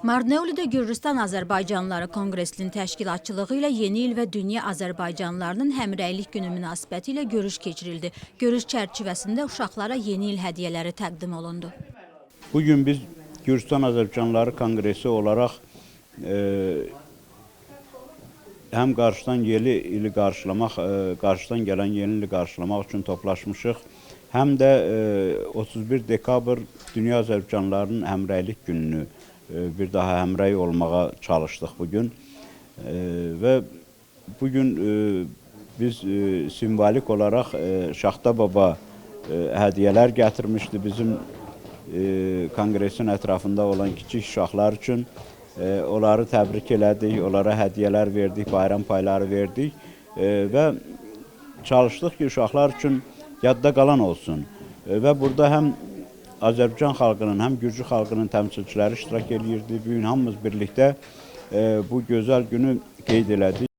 Marneoli'də Gürcistan Azərbaycanlıları Konqresinin təşkilatçılığı ilə Yeni il və Dünya Azərbaycanlılarının Həmrəylik günü münasibəti ilə görüş keçirildi. Görüş çərçivəsində uşaqlara yeni il hədiyyələri təqdim olundu. Bugün biz Gürcistan Azərbaycanlıları Konqresi olaraq həm qarşıdan yeni ili qarşılamaq, qarşıdan gələn yeni ili qarşılamaq üçün toplaşmışıq. Həm də 31 dekabr Dünya Azərbaycanlılarının Həmrəylik gününü bir daha həmrəy olmağa çalışdıq bugün. Və bugün biz simvolik olaraq Şaxta Baba hədiyyələr gətirmişdi bizim konqresin ətrafında olan kiçik uşaqlar üçün. Onları təbrik elədik, onlara hədiyyələr verdik, bayram payları verdik və çalışdıq ki, uşaqlar üçün yadda qalan olsun. Və burada həm Azərbaycan xalqının, həm Gürcü xalqının təmsilçiləri iştirak edirdi. Bugün hamımız birlikdə bu gözəl günü qeyd elədik.